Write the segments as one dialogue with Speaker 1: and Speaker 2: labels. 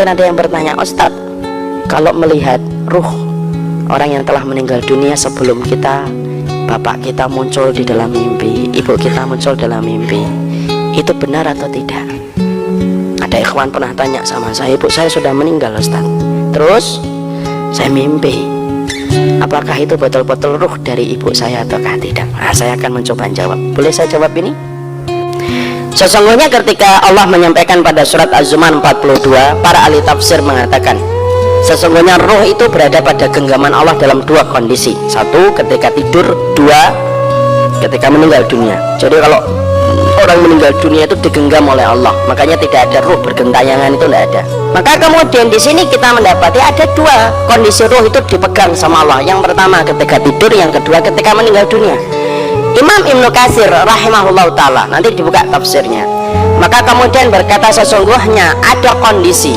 Speaker 1: Kemudian ada yang bertanya, Ustadz, kalau melihat ruh orang yang telah meninggal dunia sebelum kita, bapak kita muncul di dalam mimpi, ibu kita muncul dalam mimpi, itu benar atau tidak? Ada ikhwan pernah tanya sama saya, ibu saya sudah meninggal Ustadz, terus saya mimpi, apakah itu betul-betul ruh dari ibu saya ataukah tidak? Nah, saya akan mencoba jawab. Boleh saya jawab ini? Sesungguhnya ketika Allah menyampaikan pada surat Az-Zumar 42, para ahli tafsir mengatakan sesungguhnya roh itu berada pada genggaman Allah dalam dua kondisi. Satu, ketika tidur. Dua, ketika meninggal dunia. Jadi kalau orang meninggal dunia itu digenggam oleh Allah, makanya tidak ada ruh bergentayangan, itu tidak ada. Maka kemudian di sini kita mendapati ada dua kondisi roh itu dipegang sama Allah. Yang pertama ketika tidur, yang kedua ketika meninggal dunia. Imam Ibnu Katsir rahimahullah ta'ala, nanti dibuka tafsirnya, maka kemudian berkata sesungguhnya ada kondisi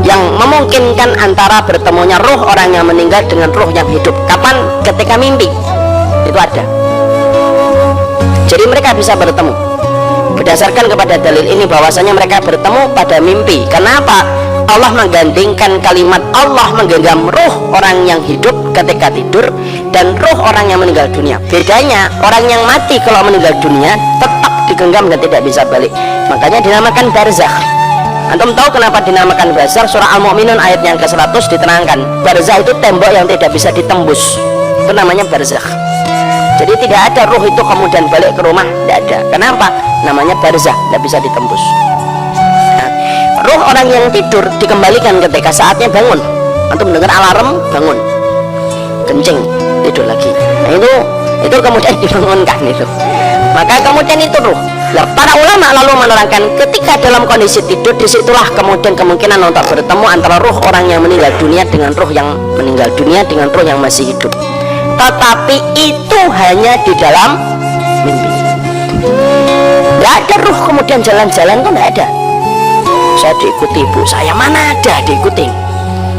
Speaker 1: yang memungkinkan antara bertemunya ruh orang yang meninggal dengan ruh yang hidup. Kapan? Ketika mimpi. Itu ada. Jadi mereka bisa bertemu. Berdasarkan kepada dalil ini bahwasanya mereka bertemu pada mimpi. Kenapa? Allah menggandingkan kalimat Allah menggenggam ruh orang yang hidup ketika tidur dan ruh orang yang meninggal dunia. Bedanya, orang yang mati kalau meninggal dunia tetap digenggam dan tidak bisa balik, makanya dinamakan barzakh. Antum tahu kenapa dinamakan barzakh? Surah Al-Mu'minun ayat yang ke-100 diterangkan, barzakh itu tembok yang tidak bisa ditembus, itu namanya barzakh. Jadi tidak ada ruh itu kemudian balik ke rumah, tidak ada. Kenapa? Namanya barzakh, tidak bisa ditembus. Ruh orang yang tidur dikembalikan ketika saatnya bangun. Antum mendengar alarm, bangun, kencing, tidur lagi. Nah itu kemudian dibangunkan itu. Maka kemudian itu ruh. Nah, para ulama lalu menerangkan ketika dalam kondisi tidur, disitulah kemudian kemungkinan untuk bertemu antara ruh orang yang meninggal dunia dengan ruh yang meninggal dunia dengan ruh yang masih hidup. Tetapi itu hanya di dalam mimpi. Tidak ada ruh kemudian jalan-jalan, kok tidak ada. Saya diikuti ibu saya, mana ada diikuti.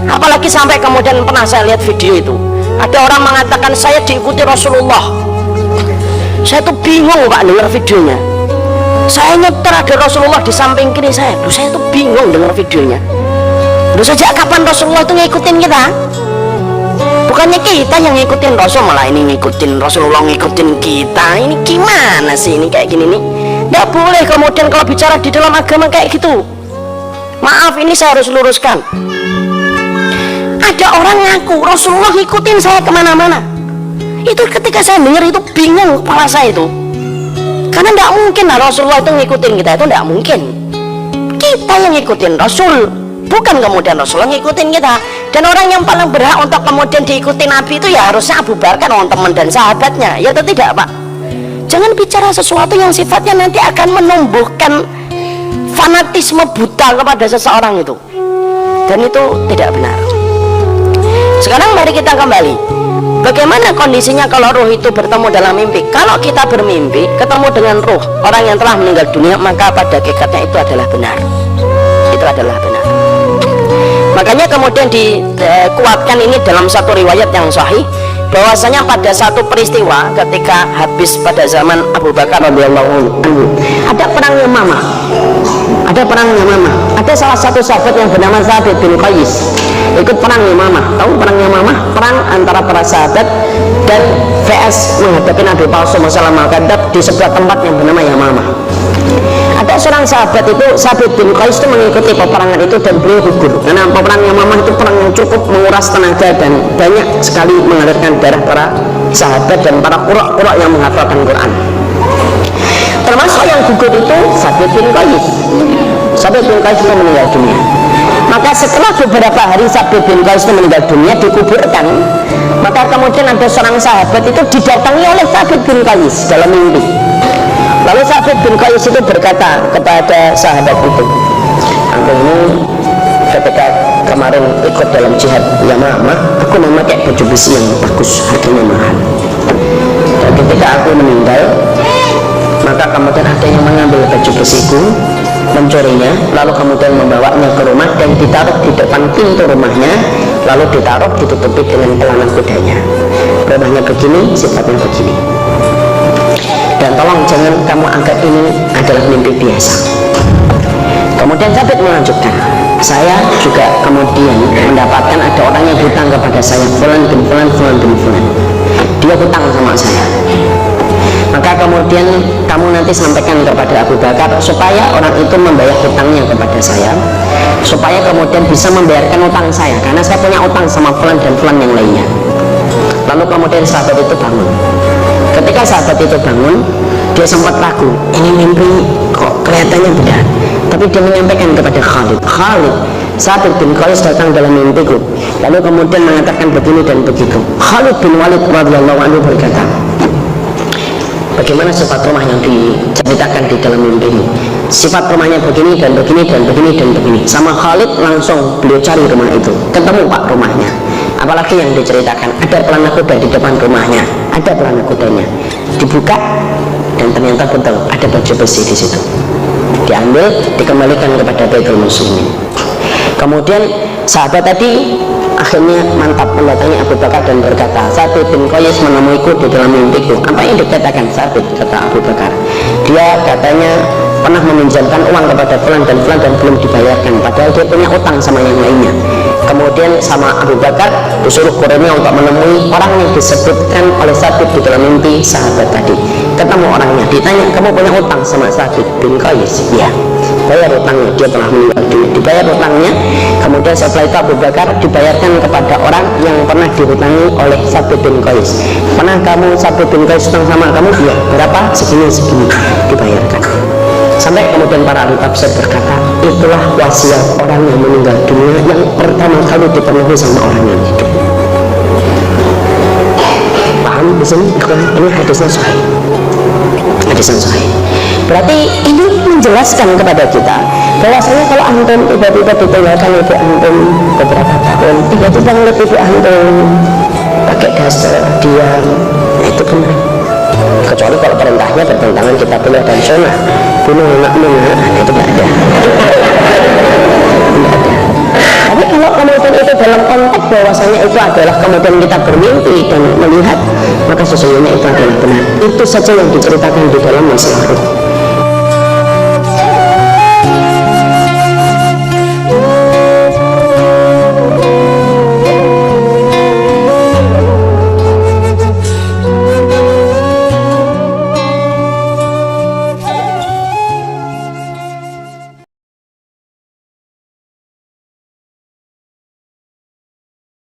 Speaker 1: Apalagi sampai kemudian pernah saya lihat video itu, ada orang mengatakan saya diikuti Rasulullah. Saya tuh bingung pak dengar videonya. Saya nyetir ada Rasulullah di samping kiri saya. Saya tuh bingung dengar videonya. Sejak kapan Rasulullah itu ngikutin kita? Bukannya kita yang ngikutin Rasul, malah ini ngikutin Rasulullah, ngikutin kita. Ini gimana sih ini kayak gini nih? Nggak boleh kemudian kalau bicara di dalam agama kayak gitu. Maaf, ini saya harus luruskan. Ada orang ngaku Rasulullah ngikutin saya kemana-mana. Itu ketika saya dengar itu bingung kepala saya itu. Karena tidak mungkin lah Rasulullah itu ngikutin kita, itu tidak mungkin. Kita yang ngikutin Rasul, bukan kemudian Rasulullah ngikutin kita. Dan orang yang paling berhak untuk kemudian diikuti Nabi itu ya harusnya Abu Bakar, orang teman dan sahabatnya. Ya atau tidak pak? Jangan bicara sesuatu yang sifatnya nanti akan menumbuhkan fanatisme buta kepada seseorang itu, dan itu tidak benar. Sekarang mari kita kembali, bagaimana kondisinya kalau ruh itu bertemu dalam mimpi? Kalau kita bermimpi ketemu dengan ruh orang yang telah meninggal dunia, maka pada hakikatnya itu adalah benar. Itu adalah benar. Makanya kemudian dikuatkan ini dalam satu riwayat yang sahih, bahwasanya pada satu peristiwa ketika habis pada zaman Abu Bakar radhiyallahu anhu, ada perang Yamamah. Ada perang Yamamah. Ada salah satu sahabat yang bernama Thabit bin Qais ikut perang Yamamah. Tahu perang Yamamah? Perang antara para sahabat dan VS menghadapi Nabi palsu Musailamatul Kadzdzab di sebuah tempat yang bernama Yamamah. Ada seorang sahabat itu, Thabit bin Qais itu mengikuti peperangan itu dan beliau gugur. Karena perang Yamamah itu perang yang cukup menguras tenaga dan banyak sekali mengalirkan darah para sahabat dan para qurra yang menghafalkan Quran. Termasuk yang gugur itu Thabit bin Qais. Thabit bin Qais itu meninggal dunia. Maka setelah beberapa hari Thabit bin Qais itu meninggal dunia, dikuburkan, maka kemudian ada seorang sahabat itu didatangi oleh Thabit bin Qais dalam mimpi. Lalu Thabit bin Qais itu berkata kepada sahabat itu, aku ini ketika kemarin ikut dalam jihad Yamamah, aku memakai baju besi yang bagus, harganya mahal. Dan ketika aku meninggal, maka kemudian ada yang mengambil baju besiku, mencurinya, lalu kemudian membawanya ke rumah dan ditaruh di depan pintu rumahnya, lalu ditaruh ditutupi dengan pelana kudanya. Rumahnya begini, sifatnya begini. Dan tolong jangan kamu anggap ini adalah mimpi biasa. Kemudian Thabit melanjutkan, saya juga kemudian mendapatkan ada orang yang hutang kepada saya, fulan bin fulan, fulan bin fulan, dia hutang sama saya. Maka kemudian kamu nanti sampaikan kepada Abu Bakar supaya orang itu membayar hutangnya kepada saya, supaya kemudian bisa membayarkan utang saya, karena saya punya utang sama fulan dan fulan yang lainnya. Lalu kemudian sahabat itu bangun. Ketika sahabat itu bangun, dia sempat ragu, ini mimpi kok kelihatannya benar. Tapi dia menyampaikan kepada Khalid, Khalid, Sabit bin Qais datang dalam mimpiku, lalu kemudian mengatakan begini dan begitu. Khalid bin Walid radhiyallahu anhu berkata, bagaimana sifat rumah yang diceritakan di dalam mimpimu? Sifat rumahnya begini dan begini dan begini dan begini. Sama Khalid langsung beliau cari rumah itu, ketemu pak rumahnya. Apalagi yang diceritakan, ada pelana kuda di depan rumahnya, ada pelana kudanya, dibuka dan ternyata betul ada baju besi di situ. Diambil, dikembalikan kepada Baitul Muslimin. Kemudian sahabat tadi akhirnya mantap mendatangi Abu Bakar dan berkata, Sabit bin Qais menemuiku di dalam mimpiku. Apa yang dikatakan Sabit? Kata Abu Bakar, dia katanya pernah meminjamkan uang kepada fulan dan belum dibayarkan, padahal dia punya utang sama yang lainnya. Kemudian sama Abu Bakar disuruh Quraisy untuk menemui orang yang disebutkan oleh Sabit di dalam mimpi sahabat tadi. Ketemu orangnya, ditanya, kamu punya utang sama Sabit bin Qais? Ya, bayar utangnya, dia telah meninggal dunia. Dibayar utangnya, kemudian setelah itu Abu Bakar dibayarkan kepada orang yang pernah dihutangi oleh Sabit bin Qais. Pernah kamu Sabit bin Qais utang sama kamu? Iya. Berapa? Segini, dibayarkan. Sampai kemudian para ahli tafsir berkata, itulah wasiat orang yang meninggal dunia yang pertama kali dipenuhi sama orang yang hidup. Paham di sini? Ini hadisnya sahih. Hadisnya sahih. Berarti ini menjelaskan kepada kita bahwasanya kalau antum tiba-tiba ditinggalkan ibu antum beberapa tahun, tiba-tiba ngeliat ibu antum pakai dasar diam, itu benar. Kecuali kalau perintahnya bertentangan kitabullah dan sunnah, bunuh anakmu, itu tidak ada. Tidak ada. Tapi kalau kemudian itu dalam konteks bahwasanya itu adalah kemudian kita bermimpi dan melihat, maka sesungguhnya itu adalah benar. Itu saja yang diceritakan di dalam masalah ruh.